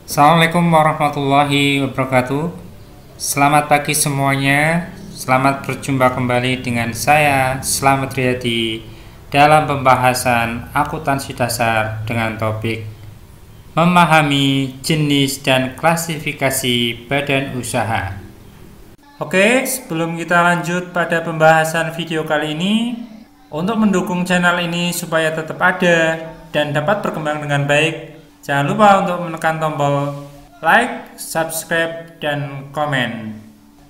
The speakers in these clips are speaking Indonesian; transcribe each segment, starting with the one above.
Assalamualaikum warahmatullahi wabarakatuh. Selamat pagi semuanya. Selamat berjumpa kembali dengan saya Slamet Riyadi dalam pembahasan akuntansi dasar dengan topik memahami jenis dan klasifikasi badan usaha. Oke, sebelum kita lanjut pada pembahasan video kali ini, untuk mendukung channel ini supaya tetap ada dan dapat berkembang dengan baik, jangan lupa untuk menekan tombol like, subscribe, dan komen.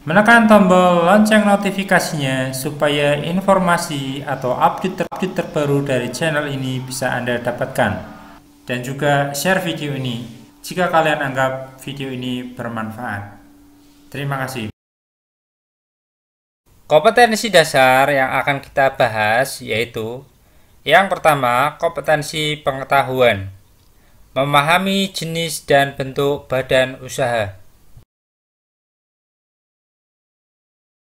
Menekan tombol lonceng notifikasinya supaya informasi atau update terbaru dari channel ini bisa Anda dapatkan. Dan juga share video ini jika kalian anggap video ini bermanfaat. Terima kasih. Kompetensi dasar yang akan kita bahas yaitu yang pertama, kompetensi pengetahuan. Memahami jenis dan bentuk badan usaha.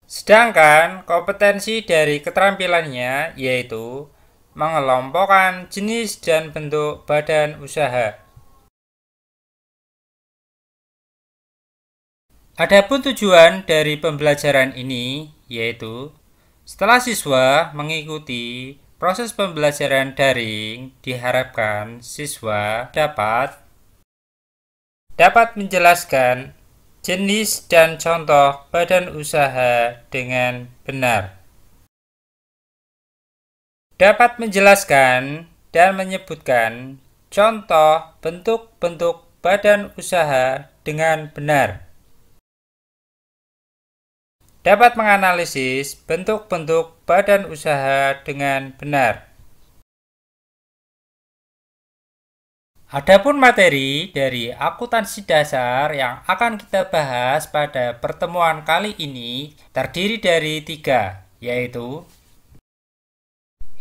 Sedangkan kompetensi dari keterampilannya yaitu mengelompokkan jenis dan bentuk badan usaha. Adapun tujuan dari pembelajaran ini yaitu setelah siswa mengikuti proses pembelajaran daring, diharapkan siswa dapat menjelaskan jenis dan contoh badan usaha dengan benar. Dapat menjelaskan dan menyebutkan contoh bentuk-bentuk badan usaha dengan benar. Dapat menganalisis bentuk-bentuk badan usaha dengan benar. Adapun materi dari akuntansi dasar yang akan kita bahas pada pertemuan kali ini terdiri dari 3, yaitu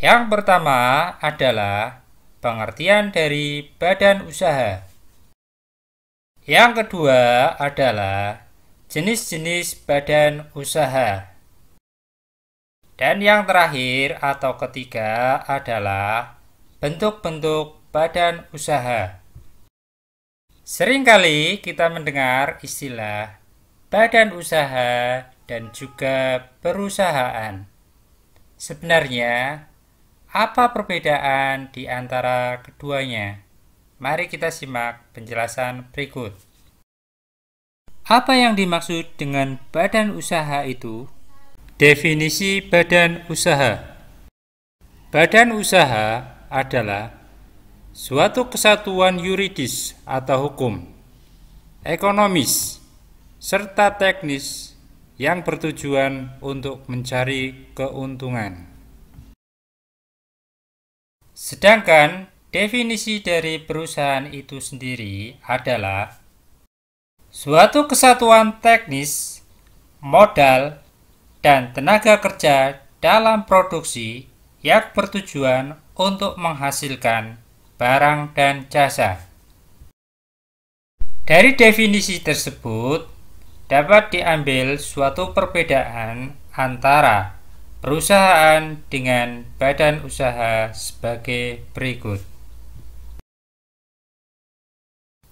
yang pertama adalah pengertian dari badan usaha. Yang kedua adalah jenis-jenis badan usaha. Dan yang terakhir atau ketiga adalah bentuk-bentuk badan usaha. Seringkali kita mendengar istilah badan usaha dan juga perusahaan. Sebenarnya, apa perbedaan di antara keduanya? Mari kita simak penjelasan berikut. Apa yang dimaksud dengan badan usaha itu? Definisi badan usaha. Badan usaha adalah suatu kesatuan yuridis atau hukum, ekonomis, serta teknis yang bertujuan untuk mencari keuntungan. Sedangkan definisi dari perusahaan itu sendiri adalah suatu kesatuan teknis, modal, dan tenaga kerja dalam produksi yang bertujuan untuk menghasilkan barang dan jasa. Dari definisi tersebut, dapat diambil suatu perbedaan antara perusahaan dengan badan usaha sebagai berikut.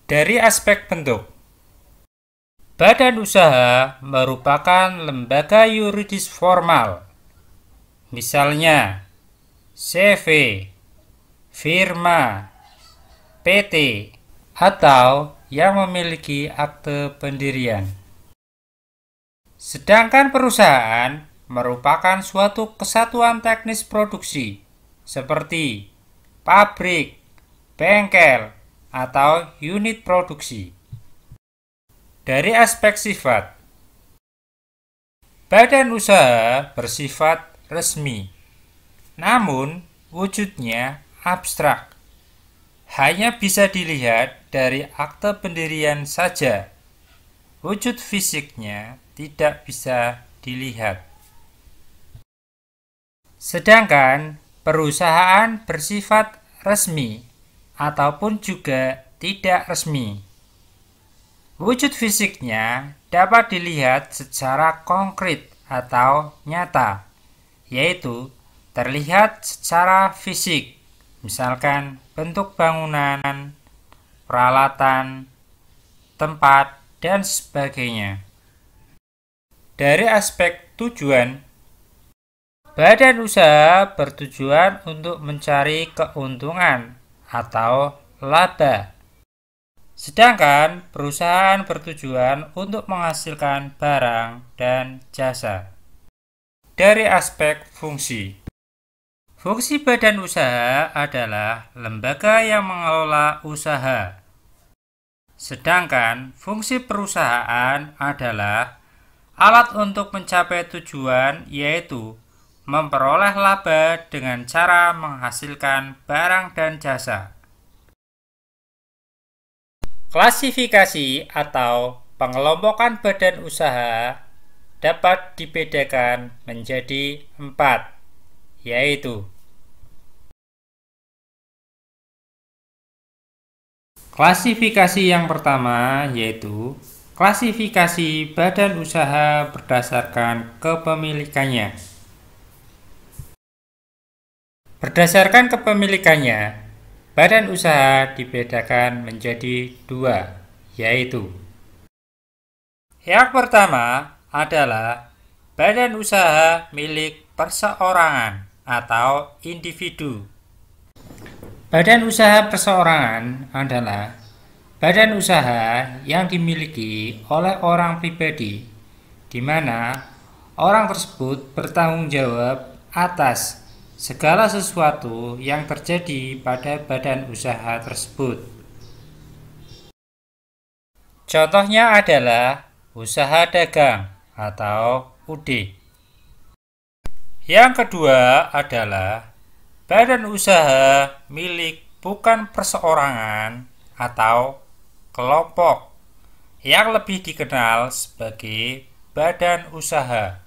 Dari aspek bentuk, badan usaha merupakan lembaga yuridis formal, misalnya CV, firma, PT, atau yang memiliki akte pendirian. Sedangkan perusahaan merupakan suatu kesatuan teknis produksi, seperti pabrik, bengkel, atau unit produksi. Dari aspek sifat, badan usaha bersifat resmi, namun wujudnya abstrak. Hanya bisa dilihat dari akte pendirian saja. Wujud fisiknya tidak bisa dilihat. Sedangkan perusahaan bersifat resmi ataupun juga tidak resmi. Wujud fisiknya dapat dilihat secara konkret atau nyata, yaitu terlihat secara fisik, misalkan bentuk bangunan, peralatan, tempat, dan sebagainya. Dari aspek tujuan, badan usaha bertujuan untuk mencari keuntungan atau laba. Sedangkan perusahaan bertujuan untuk menghasilkan barang dan jasa. Dari aspek fungsi, fungsi badan usaha adalah lembaga yang mengelola usaha. Sedangkan fungsi perusahaan adalah alat untuk mencapai tujuan, yaitu memperoleh laba dengan cara menghasilkan barang dan jasa. Klasifikasi atau pengelompokan badan usaha dapat dibedakan menjadi 4, yaitu klasifikasi yang pertama, yaitu klasifikasi badan usaha berdasarkan kepemilikannya. Berdasarkan kepemilikannya, badan usaha dibedakan menjadi 2, yaitu yang pertama adalah badan usaha milik perseorangan atau individu. Badan usaha perseorangan adalah badan usaha yang dimiliki oleh orang pribadi, di mana orang tersebut bertanggung jawab atas segala sesuatu yang terjadi pada badan usaha tersebut. Contohnya adalah usaha dagang atau UD. Yang kedua adalah badan usaha milik bukan perseorangan atau kelompok yang lebih dikenal sebagai badan usaha.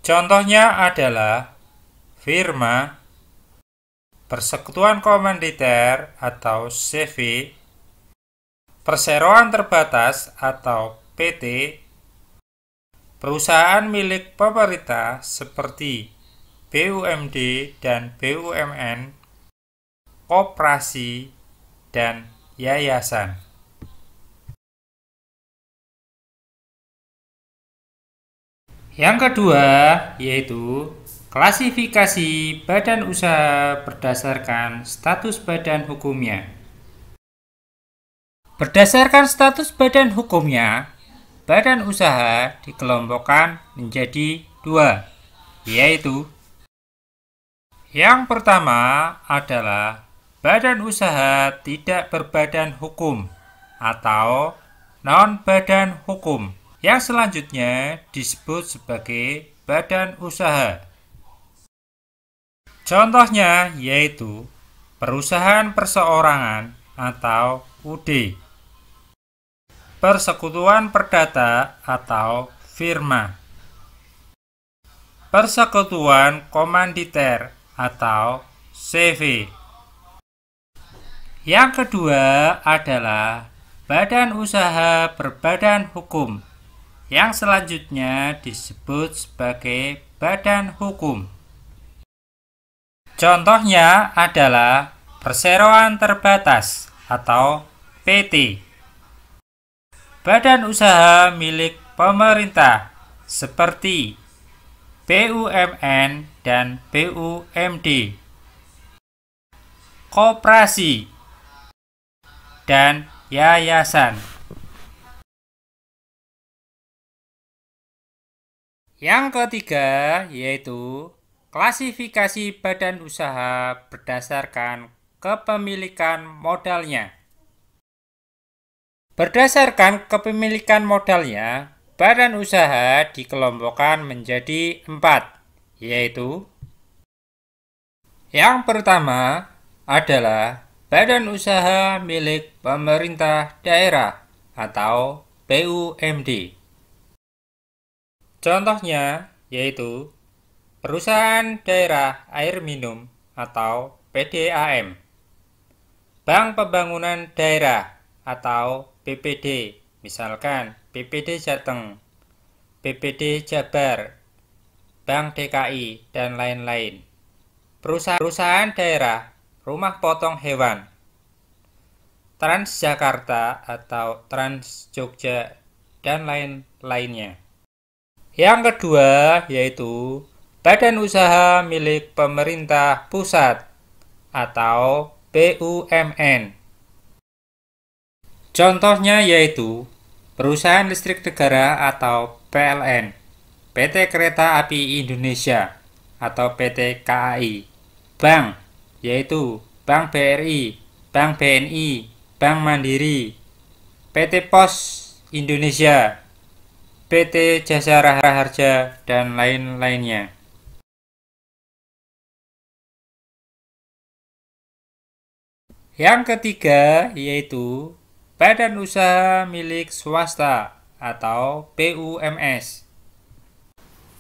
Contohnya adalah firma, persekutuan komanditer atau CV, perseroan terbatas atau PT, perusahaan milik pemerintah seperti BUMD dan BUMN, koperasi, dan yayasan. Yang kedua, yaitu klasifikasi badan usaha berdasarkan status badan hukumnya. Berdasarkan status badan hukumnya, badan usaha dikelompokkan menjadi 2, yaitu yang pertama adalah badan usaha tidak berbadan hukum atau non-badan hukum, yang selanjutnya disebut sebagai badan usaha. Contohnya yaitu perusahaan perseorangan atau UD, persekutuan perdata atau firma, persekutuan komanditer atau CV. Yang kedua adalah badan usaha berbadan hukum, yang selanjutnya disebut sebagai badan hukum. Contohnya adalah perseroan terbatas atau PT, badan usaha milik pemerintah seperti BUMN dan BUMD, koperasi, dan yayasan. Yang ketiga yaitu klasifikasi badan usaha berdasarkan kepemilikan modalnya. Berdasarkan kepemilikan modalnya, badan usaha dikelompokkan menjadi 4, yaitu yang pertama adalah badan usaha milik pemerintah daerah atau BUMD. Contohnya yaitu perusahaan daerah air minum atau PDAM, Bank Pembangunan Daerah atau BPD, misalkan BPD Jateng, BPD Jabar, Bank DKI, dan lain-lain. Perusahaan daerah rumah potong hewan, Transjakarta atau Trans Jogja, dan lain-lainnya. Yang kedua yaitu badan usaha milik pemerintah pusat atau BUMN. Contohnya yaitu Perusahaan Listrik Negara atau PLN, PT Kereta Api Indonesia atau PT KAI, bank yaitu Bank BRI, Bank BNI, Bank Mandiri, PT Pos Indonesia, PT Jasa Raharja, dan lain-lainnya. Yang ketiga yaitu Badan Usaha Milik Swasta atau BUMS.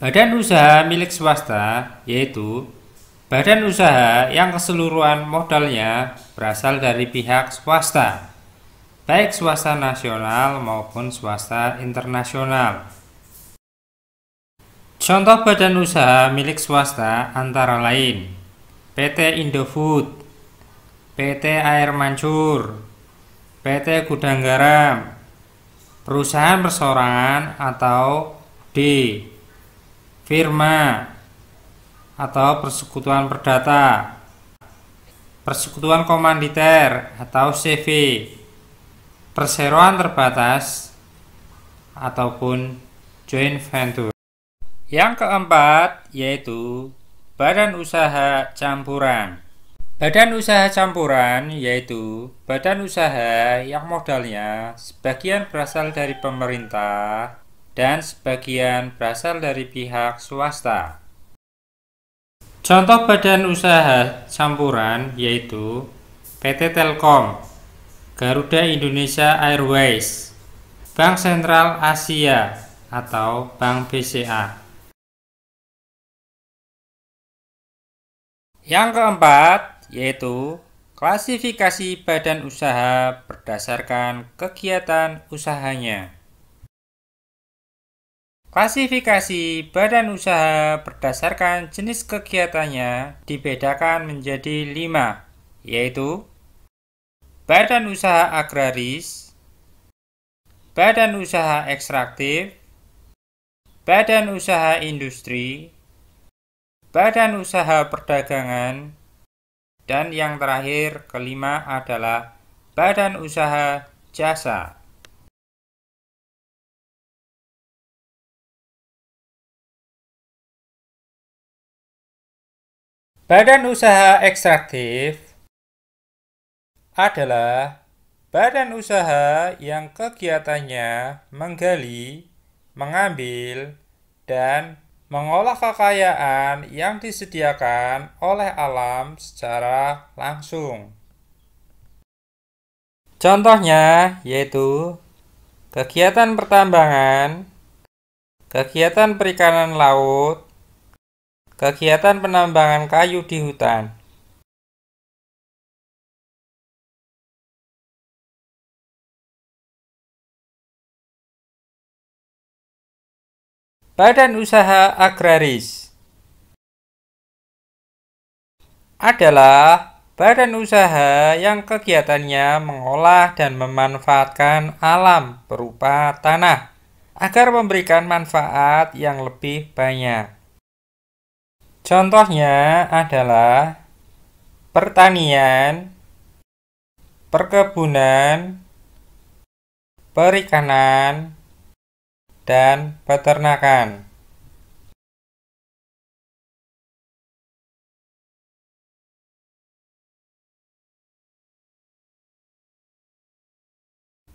Badan usaha milik swasta yaitu badan usaha yang keseluruhan modalnya berasal dari pihak swasta, baik swasta nasional maupun swasta internasional. Contoh badan usaha milik swasta antara lain PT Indofood, PT Air Mancur, PT Gudang Garam, Perusahaan Persorangan atau D, Firma atau Persekutuan Perdata, Persekutuan Komanditer atau CV, Perseroan Terbatas ataupun Joint Venture. Yang keempat yaitu Badan Usaha Campuran. Badan usaha campuran yaitu badan usaha yang modalnya sebagian berasal dari pemerintah dan sebagian berasal dari pihak swasta. Contoh badan usaha campuran yaitu PT Telkom, Garuda Indonesia Airways, Bank Sentral Asia atau Bank BCA. Yang keempat yaitu klasifikasi badan usaha berdasarkan kegiatan usahanya. Klasifikasi badan usaha berdasarkan jenis kegiatannya dibedakan menjadi 5, yaitu badan usaha agraris, badan usaha ekstraktif, badan usaha industri, badan usaha perdagangan, dan yang terakhir kelima adalah badan usaha jasa. Badan usaha ekstraktif adalah badan usaha yang kegiatannya menggali, mengambil, dan mengolah kekayaan yang disediakan oleh alam secara langsung. Contohnya yaitu kegiatan pertambangan, kegiatan perikanan laut, kegiatan penambangan kayu di hutan. Badan usaha agraris adalah badan usaha yang kegiatannya mengolah dan memanfaatkan alam berupa tanah agar memberikan manfaat yang lebih banyak. Contohnya adalah pertanian, perkebunan, perikanan, dan peternakan.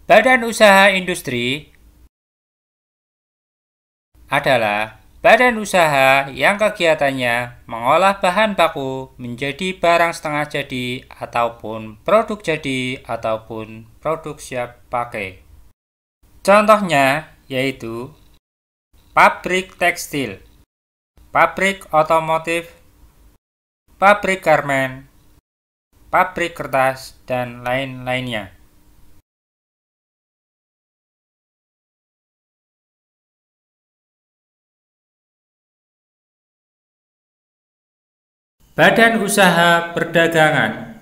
Badan usaha industri adalah badan usaha yang kegiatannya mengolah bahan baku menjadi barang setengah jadi ataupun produk jadi ataupun produk siap pakai. Contohnya yaitu pabrik tekstil, pabrik otomotif, pabrik garmen, pabrik kertas, dan lain-lainnya. Badan usaha perdagangan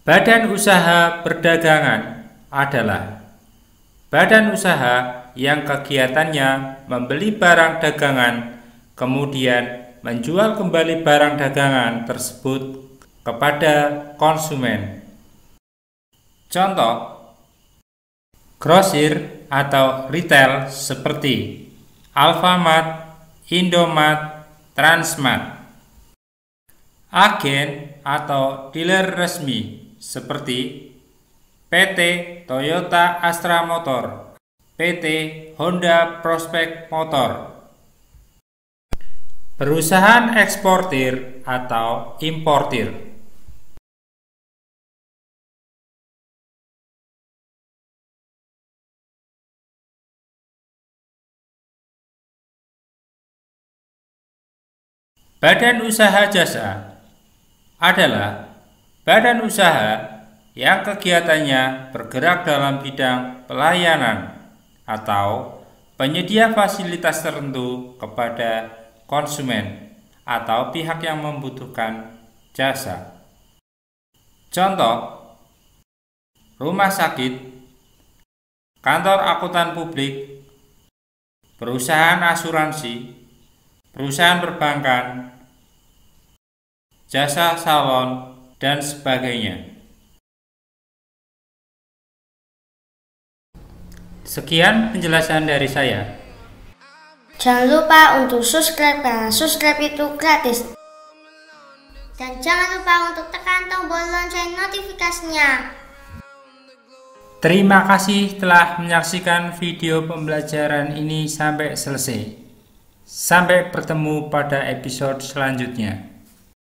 Badan usaha perdagangan adalah badan usaha yang kegiatannya membeli barang dagangan, kemudian menjual kembali barang dagangan tersebut kepada konsumen. Contoh, grosir atau retail seperti Alfamart, Indomart, Transmart. Agen atau dealer resmi seperti PT Toyota Astra Motor, PT Honda Prospect Motor. Perusahaan eksportir atau importir. Badan usaha jasa adalah badan usaha yang kegiatannya bergerak dalam bidang pelayanan atau penyedia fasilitas tertentu kepada konsumen atau pihak yang membutuhkan jasa. Contoh, rumah sakit, kantor akuntan publik, perusahaan asuransi, perusahaan perbankan, jasa salon, dan sebagainya. Sekian penjelasan dari saya. Jangan lupa untuk subscribe karena subscribe itu gratis. Dan jangan lupa untuk tekan tombol lonceng notifikasinya. Terima kasih telah menyaksikan video pembelajaran ini sampai selesai. Sampai bertemu pada episode selanjutnya.